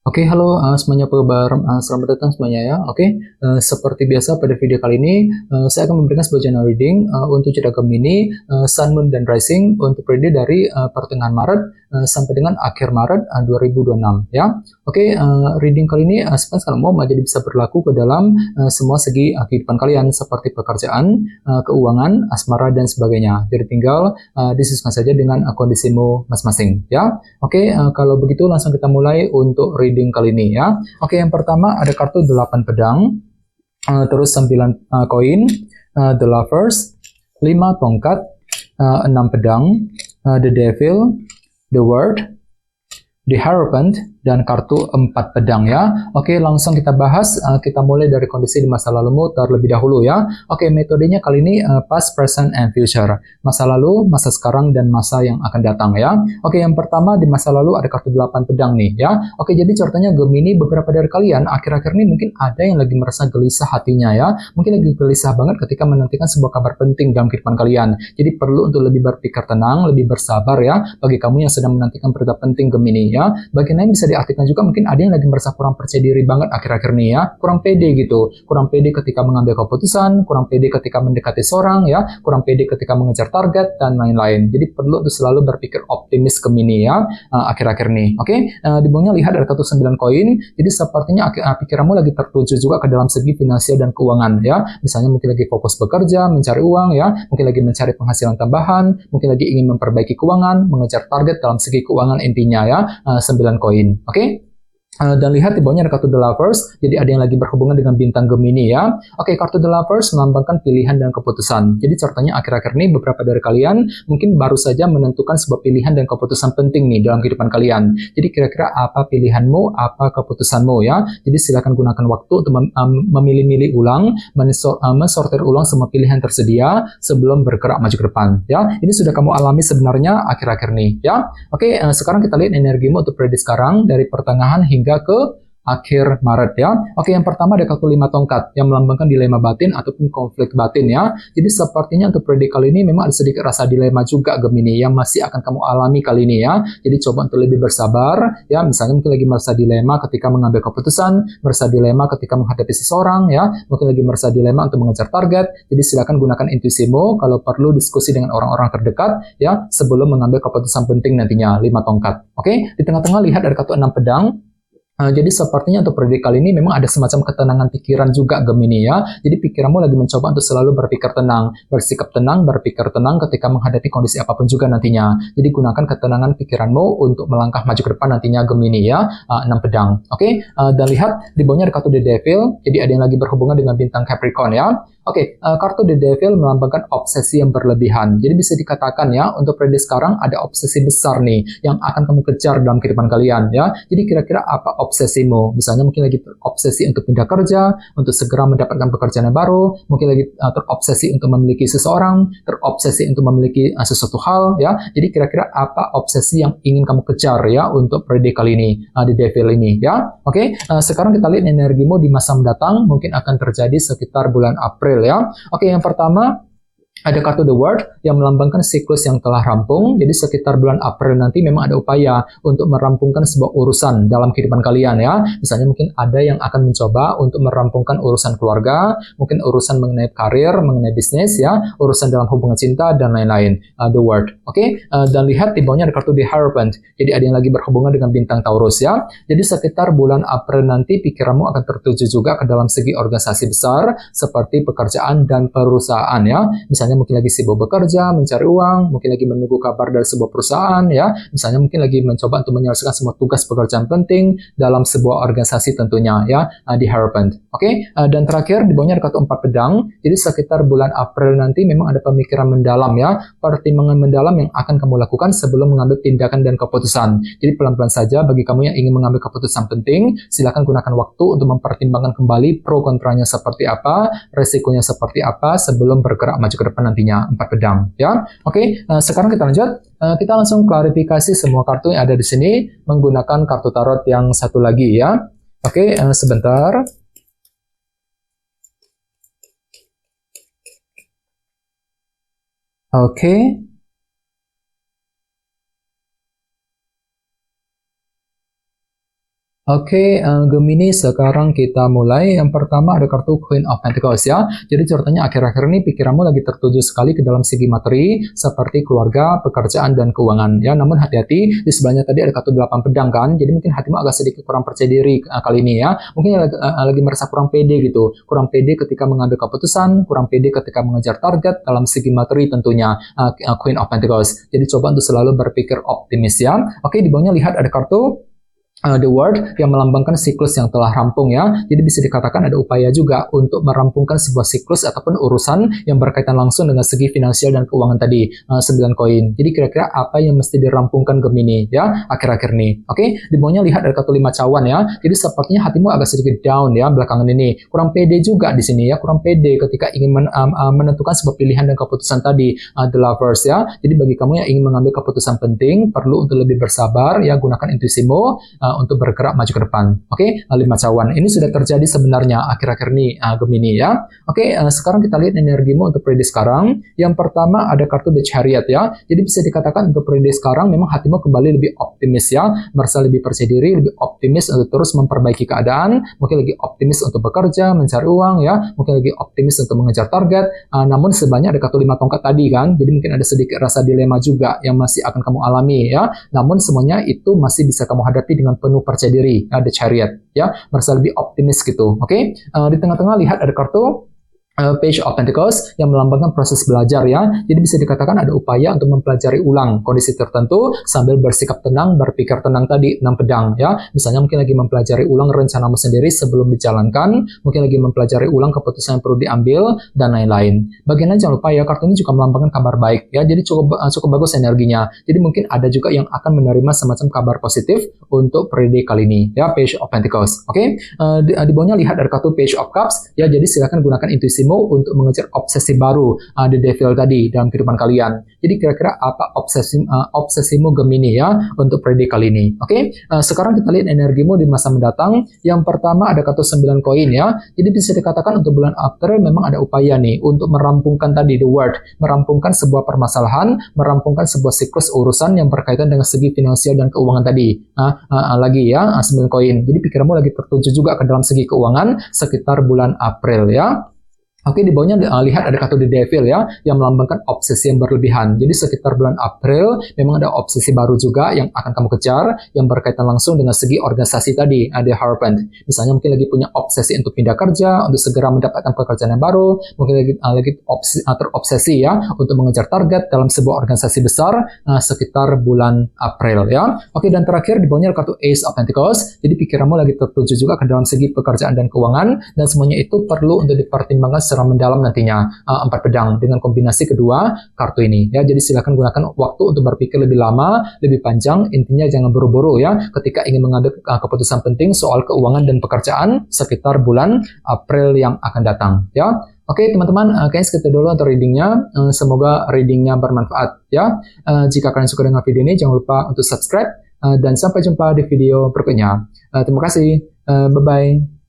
Oke, halo semuanya, apa kabar? Selamat datang semuanya ya. Oke, seperti biasa pada video kali ini, saya akan memberikan sebuah general reading untuk zodiak Gemini, Sun, Moon, dan Rising untuk periode dari pertengahan Maret sampai dengan akhir Maret 2026 ya. Oke, reading kali ini sebenarnya mau jadi bisa berlaku ke dalam semua segi kehidupan kalian seperti pekerjaan, keuangan, asmara, dan sebagainya. Jadi tinggal disesuaikan saja dengan kondisimu masing-masing ya. Oke, kalau begitu langsung kita mulai untuk reading kali ini ya. Oke, yang pertama ada kartu 8 pedang, terus 9 koin, The Lovers, 5 tongkat, 6 pedang, The Devil, The World, The Hierophant, dan kartu 4 pedang ya. Oke, langsung kita bahas. Kita mulai dari kondisi di masa lalumu terlebih dahulu ya. Oke, metodenya kali ini past, present, and future. Masa lalu, masa sekarang, dan masa yang akan datang ya. Oke, yang pertama di masa lalu ada kartu 8 pedang nih ya. Oke, jadi ceritanya Gemini, beberapa dari kalian akhir-akhir ini mungkin ada yang lagi merasa gelisah hatinya ya. Mungkin lagi gelisah banget ketika menantikan sebuah kabar penting dalam kehidupan kalian. Jadi perlu untuk lebih berpikir tenang, lebih bersabar ya. Bagi kamu yang sedang menantikan berita penting Gemini ya. Bagi lain bisa diartikan juga mungkin ada yang lagi merasa kurang percaya diri banget akhir-akhir ini ya, kurang pede gitu, kurang pede ketika mengambil keputusan, kurang pede ketika mendekati seorang ya, kurang pede ketika mengejar target dan lain-lain. Jadi perlu untuk selalu berpikir optimis Gemini ya akhir-akhir ini. Oke, di bawahnya lihat ada kartu 9 koin. Jadi sepertinya pikiranmu lagi tertuju juga ke dalam segi finansial dan keuangan ya. Misalnya mungkin lagi fokus bekerja, mencari uang ya, mungkin lagi mencari penghasilan tambahan, mungkin lagi ingin memperbaiki keuangan, mengejar target dalam segi keuangan intinya ya. 9 koin. Oke? Dan lihat di bawahnya ada kartu The Lovers, jadi ada yang lagi berhubungan dengan bintang Gemini ya. Oke, kartu The Lovers melambangkan pilihan dan keputusan. Jadi ceritanya akhir-akhir ini beberapa dari kalian mungkin baru saja menentukan sebuah pilihan dan keputusan penting nih dalam kehidupan kalian. Jadi kira-kira apa pilihanmu, apa keputusanmu ya. Jadi silakan gunakan waktu untuk memilih-milih ulang, mensortir ulang semua pilihan tersedia sebelum bergerak maju ke depan ya. Ini sudah kamu alami sebenarnya akhir-akhir ini ya. Oke, sekarang kita lihat energimu untuk prediksi sekarang dari pertengahan hingga ke akhir Maret ya. Oke, yang pertama ada kartu 5 tongkat yang melambangkan dilema batin ataupun konflik batin ya. Jadi sepertinya untuk prediksi kali ini memang ada sedikit rasa dilema juga Gemini yang masih akan kamu alami kali ini ya. Jadi coba untuk lebih bersabar ya. Misalnya mungkin lagi merasa dilema ketika mengambil keputusan, merasa dilema ketika menghadapi seseorang ya, mungkin lagi merasa dilema untuk mengejar target. Jadi silakan gunakan intuisimu, kalau perlu diskusi dengan orang-orang terdekat ya sebelum mengambil keputusan penting nantinya. 5 tongkat. Oke, di tengah-tengah lihat ada kartu 6 pedang. Jadi sepertinya untuk prediksi kali ini memang ada semacam ketenangan pikiran juga Gemini ya. Jadi pikiranmu lagi mencoba untuk selalu berpikir tenang, bersikap tenang, berpikir tenang ketika menghadapi kondisi apapun juga nantinya. Jadi gunakan ketenangan pikiranmu untuk melangkah maju ke depan nantinya Gemini ya. 6 pedang. Oke, dan lihat di bawahnya ada kartu The Devil. Jadi ada yang lagi berhubungan dengan bintang Capricorn ya. Oke, kartu The Devil melambangkan obsesi yang berlebihan. Jadi bisa dikatakan ya, untuk prediksi sekarang ada obsesi besar nih yang akan kamu kejar dalam kehidupan kalian ya. Jadi kira-kira apa obsesimu? Misalnya mungkin lagi terobsesi untuk pindah kerja, untuk segera mendapatkan pekerjaan yang baru, mungkin lagi terobsesi untuk memiliki seseorang, terobsesi untuk memiliki sesuatu hal ya. Jadi kira-kira apa obsesi yang ingin kamu kejar ya untuk prediksi kali ini, The Devil ini ya. Oke, sekarang kita lihat energimu di masa mendatang mungkin akan terjadi sekitar bulan April ya. Oke, yang pertama ada kartu The World yang melambangkan siklus yang telah rampung. Jadi sekitar bulan April nanti memang ada upaya untuk merampungkan sebuah urusan dalam kehidupan kalian ya. Misalnya mungkin ada yang akan mencoba untuk merampungkan urusan keluarga, mungkin urusan mengenai karir, mengenai bisnis ya, urusan dalam hubungan cinta dan lain-lain. The World. Oke, dan lihat di bawahnya ada kartu The Hierophant. Jadi ada yang lagi berhubungan dengan bintang Taurus ya. Jadi sekitar bulan April nanti pikiranmu akan tertuju juga ke dalam segi organisasi besar seperti pekerjaan dan perusahaan ya. Misalnya mungkin lagi sibuk bekerja, mencari uang, mungkin lagi menunggu kabar dari sebuah perusahaan ya. Misalnya mungkin lagi mencoba untuk menyelesaikan semua tugas pekerjaan penting dalam sebuah organisasi tentunya ya, di Hierophant. Oke, dan terakhir di bawahnya ada kartu 4 pedang. Jadi sekitar bulan April nanti memang ada pemikiran mendalam ya, pertimbangan mendalam yang akan kamu lakukan sebelum mengambil tindakan dan keputusan. Jadi pelan-pelan saja bagi kamu yang ingin mengambil keputusan penting, silakan gunakan waktu untuk mempertimbangkan kembali pro kontranya seperti apa, resikonya seperti apa sebelum bergerak maju ke depan nantinya. 4 pedang ya. Oke, sekarang kita lanjut. Kita langsung klarifikasi semua kartu yang ada di sini menggunakan kartu tarot yang satu lagi ya. Oke, sebentar. Oke. Oke, Gemini, sekarang kita mulai. Yang pertama ada kartu Queen of Pentacles ya. Jadi ceritanya akhir-akhir ini pikiranmu lagi tertuju sekali ke dalam segi materi seperti keluarga, pekerjaan, dan keuangan ya. Namun hati-hati, di sebelahnya tadi ada kartu 8 pedang kan. Jadi mungkin hatimu agak sedikit kurang percaya diri kali ini ya. Mungkin lagi merasa kurang pede gitu. Kurang pede ketika mengambil keputusan, kurang pede ketika mengejar target dalam segi materi tentunya. Queen of Pentacles. Jadi coba untuk selalu berpikir optimis ya. Oke, di bawahnya lihat ada kartu The World yang melambangkan siklus yang telah rampung ya. Jadi bisa dikatakan ada upaya juga untuk merampungkan sebuah siklus ataupun urusan yang berkaitan langsung dengan segi finansial dan keuangan tadi, 9 koin. Jadi kira-kira apa yang mesti dirampungkan Gemini ya akhir-akhir ini. Oke, di bawahnya lihat ada kartu 5 cawan ya. Jadi sepertinya hatimu agak sedikit down ya belakangan ini. Kurang pede juga di sini ya, kurang pede ketika ingin menentukan sebuah pilihan dan keputusan tadi, The Lovers ya. Jadi bagi kamu yang ingin mengambil keputusan penting, perlu untuk lebih bersabar ya, gunakan intuisimu untuk bergerak maju ke depan. Oke, 5 cawan. Ini sudah terjadi sebenarnya akhir-akhir ini Gemini ya. Oke, sekarang kita lihat energimu untuk periode sekarang. Yang pertama ada kartu The Chariot ya. Jadi bisa dikatakan untuk periode sekarang memang hatimu kembali lebih optimis ya, merasa lebih percaya diri, lebih optimis untuk terus memperbaiki keadaan, mungkin lagi optimis untuk bekerja, mencari uang ya, mungkin lagi optimis untuk mengejar target. Namun sebanyak ada kartu 5 tongkat tadi kan. Jadi mungkin ada sedikit rasa dilema juga yang masih akan kamu alami ya. Namun semuanya itu masih bisa kamu hadapi dengan penuh percaya diri, The Chariot ya, merasa lebih optimis gitu. Oke. Di tengah-tengah lihat ada kartu Page of Pentacles yang melambangkan proses belajar ya. Jadi bisa dikatakan ada upaya untuk mempelajari ulang kondisi tertentu sambil bersikap tenang, berpikir tenang tadi, 6 pedang ya. Misalnya mungkin lagi mempelajari ulang rencanamu sendiri sebelum dijalankan, mungkin lagi mempelajari ulang keputusan yang perlu diambil dan lain-lain. Bagian lain jangan lupa ya, kartu ini juga melambangkan kabar baik ya. Jadi cukup bagus energinya. Jadi mungkin ada juga yang akan menerima semacam kabar positif untuk periode kali ini ya, Page of Pentacles. Oke. Di bawahnya lihat ada kartu Page of Cups ya. Jadi silakan gunakan intuisimu untuk mengejar obsesi baru, The Devil tadi dalam kehidupan kalian. Jadi kira-kira apa obsesimu Gemini ya untuk periode kali ini. Oke, sekarang kita lihat energimu di masa mendatang. Yang pertama ada kartu 9 koin ya. Jadi bisa dikatakan untuk bulan April memang ada upaya nih untuk merampungkan tadi The World, merampungkan sebuah permasalahan, merampungkan sebuah siklus urusan yang berkaitan dengan segi finansial dan keuangan tadi. Lagi ya, 9 koin. Jadi pikiranmu lagi tertuju juga ke dalam segi keuangan sekitar bulan April ya. Oke, di bawahnya lihat ada kartu The Devil ya, yang melambangkan obsesi yang berlebihan. Jadi sekitar bulan April memang ada obsesi baru juga yang akan kamu kejar, yang berkaitan langsung dengan segi organisasi tadi, The Hierophant. Misalnya mungkin lagi punya obsesi untuk pindah kerja, untuk segera mendapatkan pekerjaan yang baru, mungkin lagi terobsesi ya, untuk mengejar target dalam sebuah organisasi besar sekitar bulan April ya. Oke, dan terakhir di bawahnya ada kartu Ace of Pentacles. Jadi pikiranmu lagi tertuju juga ke dalam segi pekerjaan dan keuangan, dan semuanya itu perlu untuk dipertimbangkan secara mendalam nantinya, 4 pedang dengan kombinasi kedua kartu ini ya. Jadi silakan gunakan waktu untuk berpikir lebih lama, lebih panjang. Intinya jangan buru-buru ya ketika ingin mengambil keputusan penting soal keuangan dan pekerjaan sekitar bulan April yang akan datang ya. Oke teman-teman, kayaknya segitu dulu untuk readingnya. Semoga readingnya bermanfaat ya. Jika kalian suka dengan video ini, jangan lupa untuk subscribe, dan sampai jumpa di video berikutnya. Terima kasih, bye-bye.